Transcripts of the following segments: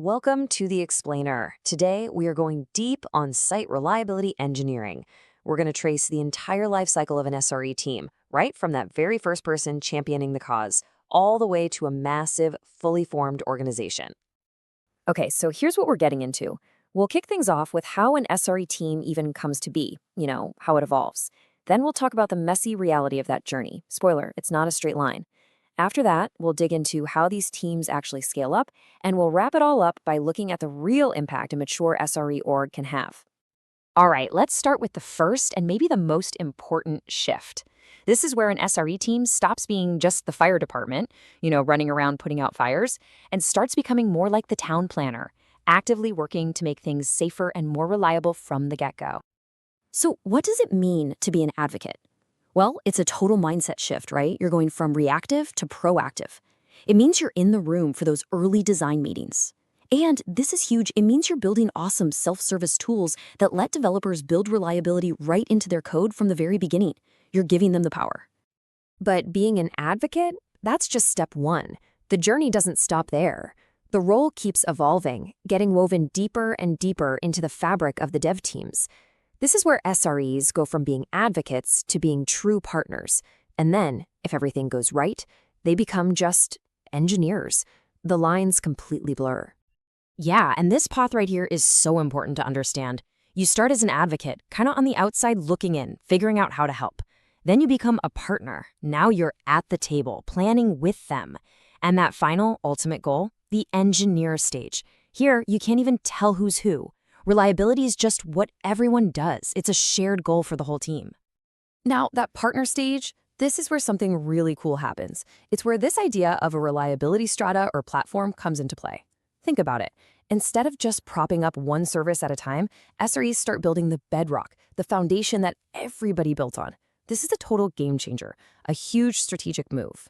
Welcome to The Explainer. Today, we are going deep on site reliability engineering. We're going to trace the entire life cycle of an SRE team, right from that very first person championing the cause, all the way to a massive, fully formed organization. Okay, so here's what we're getting into. We'll kick things off with how an SRE team even comes to be, how it evolves. Then we'll talk about the messy reality of that journey. Spoiler, it's not a straight line. After that, we'll dig into how these teams actually scale up, and we'll wrap it all up by looking at the real impact a mature SRE org can have. All right, let's start with the first and maybe the most important shift. This is where an SRE team stops being just the fire department, running around putting out fires, and starts becoming more like the town planner, actively working to make things safer and more reliable from the get-go. So what does it mean to be an advocate? Well, it's a total mindset shift, right? You're going from reactive to proactive. It means you're in the room for those early design meetings. And this is huge. It means you're building awesome self-service tools that let developers build reliability right into their code from the very beginning. You're giving them the power. But being an advocate, that's just step one. The journey doesn't stop there. The role keeps evolving, getting woven deeper and deeper into the fabric of the dev teams. This is where SREs go from being advocates to being true partners. And then, if everything goes right, they become just engineers. The lines completely blur. Yeah, and this path right here is so important to understand. You start as an advocate, kind of on the outside looking in, figuring out how to help. Then you become a partner. Now you're at the table, planning with them. And that final, ultimate goal, the engineer stage. Here, you can't even tell who's who. Reliability is just what everyone does. It's a shared goal for the whole team. Now, that partner stage, this is where something really cool happens. It's where this idea of a reliability strata or platform comes into play. Think about it. Instead of just propping up one service at a time, SREs start building the bedrock, the foundation that everybody built on. This is a total game changer, a huge strategic move.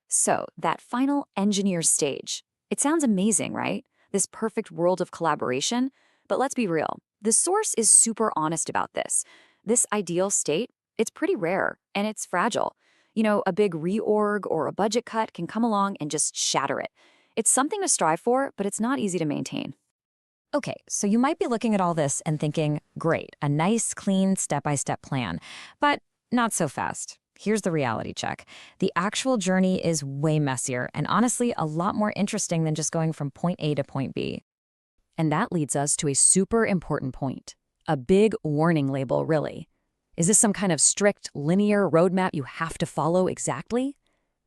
So, that final engineer stage. It sounds amazing, right? This perfect world of collaboration. But let's be real, the source is super honest about this. This ideal state, it's pretty rare and it's fragile. A big reorg or a budget cut can come along and just shatter it. It's something to strive for, but it's not easy to maintain. Okay, so you might be looking at all this and thinking, great, a nice, clean, step-by-step plan, but not so fast. Here's the reality check. The actual journey is way messier and honestly a lot more interesting than just going from point A to point B. And that leads us to a super important point. A big warning label, really. Is this some kind of strict, linear roadmap you have to follow exactly?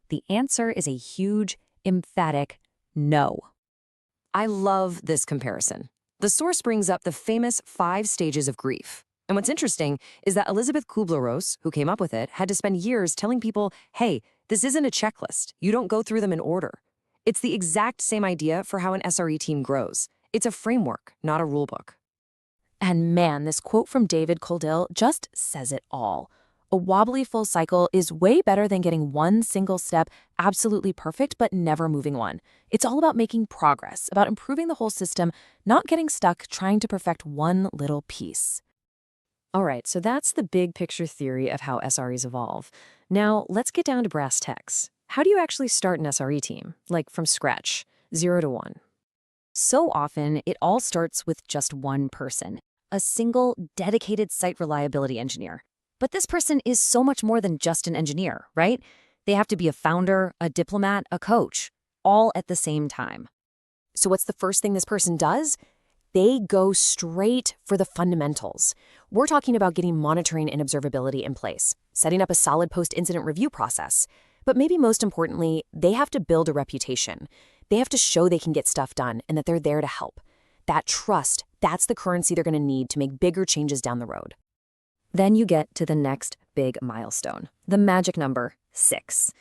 The answer is a huge, emphatic no. I love this comparison. The source brings up the famous 5 stages of grief. And what's interesting is that Elizabeth Kubler-Ross, who came up with it, had to spend years telling people, hey, this isn't a checklist. You don't go through them in order. It's the exact same idea for how an SRE team grows. It's a framework, not a rulebook. And man, this quote from David Coldill just says it all. A wobbly full cycle is way better than getting one single step absolutely perfect but never moving one. It's all about making progress, about improving the whole system, not getting stuck trying to perfect one little piece. All right, so that's the big picture theory of how SREs evolve. Now, let's get down to brass tacks. How do you actually start an SRE team? Like from scratch, 0 to 1. So often, it all starts with just one person, a single, dedicated site reliability engineer. But this person is so much more than just an engineer, right? They have to be a founder, a diplomat, a coach, all at the same time. So what's the first thing this person does? They go straight for the fundamentals. We're talking about getting monitoring and observability in place, setting up a solid post-incident review process. But maybe most importantly, they have to build a reputation. They have to show they can get stuff done and that they're there to help. That trust, that's the currency they're going to need to make bigger changes down the road. Then you get to the next big milestone, the magic number 6.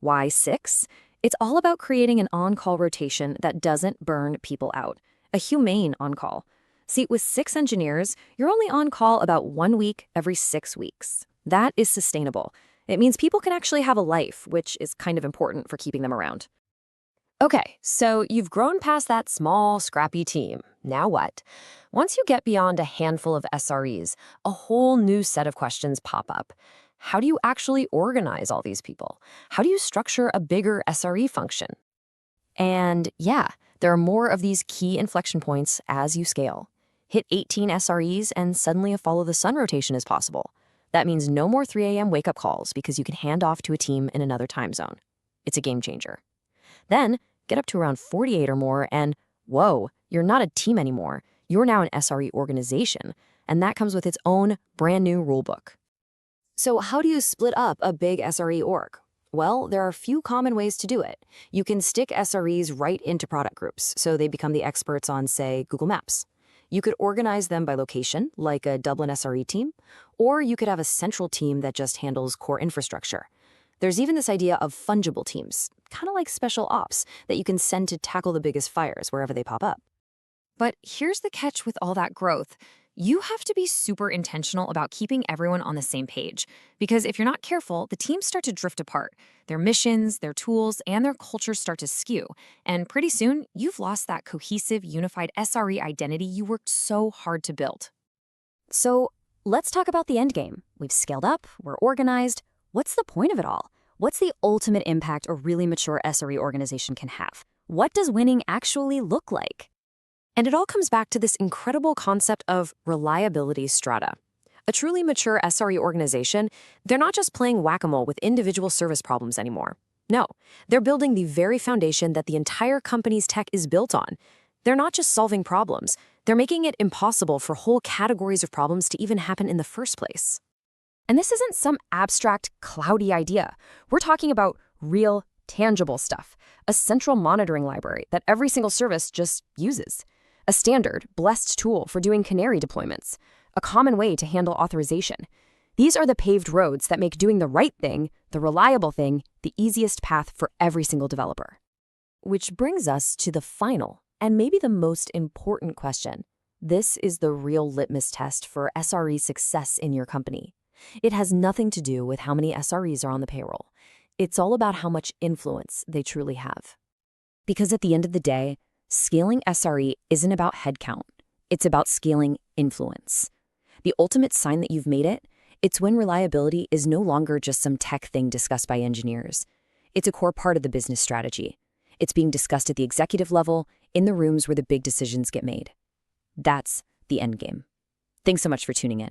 Why 6? It's all about creating an on-call rotation that doesn't burn people out, a humane on-call. See, with 6 engineers, you're only on call about 1 week every 6 weeks. That is sustainable. It means people can actually have a life, which is kind of important for keeping them around. Okay, so you've grown past that small, scrappy team. Now what? Once you get beyond a handful of SREs, a whole new set of questions pop up. How do you actually organize all these people? How do you structure a bigger SRE function? And yeah, there are more of these key inflection points as you scale. Hit 18 SREs and suddenly a follow the sun rotation is possible. That means no more 3 a.m. wake-up calls because you can hand off to a team in another time zone. It's a game changer. Then get up to around 48 or more and whoa, you're not a team anymore. You're now an SRE organization, and that comes with its own brand new rulebook. So how do you split up a big SRE org? Well, there are a few common ways to do it. You can stick SREs right into product groups, so they become the experts on, say, Google Maps. You could organize them by location, like a Dublin SRE team, or you could have a central team that just handles core infrastructure. There's even this idea of fungible teams, kind of like special ops, that you can send to tackle the biggest fires wherever they pop up. But here's the catch with all that growth. You have to be super intentional about keeping everyone on the same page. Because if you're not careful, the teams start to drift apart. Their missions, their tools, and their cultures start to skew. And pretty soon, you've lost that cohesive, unified SRE identity you worked so hard to build. So let's talk about the end game. We've scaled up, we're organized. What's the point of it all? What's the ultimate impact a really mature SRE organization can have? What does winning actually look like? And it all comes back to this incredible concept of reliability strata. A truly mature SRE organization, they're not just playing whack-a-mole with individual service problems anymore. No, they're building the very foundation that the entire company's tech is built on. They're not just solving problems, they're making it impossible for whole categories of problems to even happen in the first place. And this isn't some abstract, cloudy idea. We're talking about real, tangible stuff. A central monitoring library that every single service just uses. A standard, blessed tool for doing canary deployments. A common way to handle authorization. These are the paved roads that make doing the right thing, the reliable thing, the easiest path for every single developer. Which brings us to the final, and maybe the most important question. This is the real litmus test for SRE success in your company. It has nothing to do with how many SREs are on the payroll. It's all about how much influence they truly have. Because at the end of the day, scaling SRE isn't about headcount. It's about scaling influence. The ultimate sign that you've made it, it's when reliability is no longer just some tech thing discussed by engineers. It's a core part of the business strategy. It's being discussed at the executive level, in the rooms where the big decisions get made. That's the end game. Thanks so much for tuning in.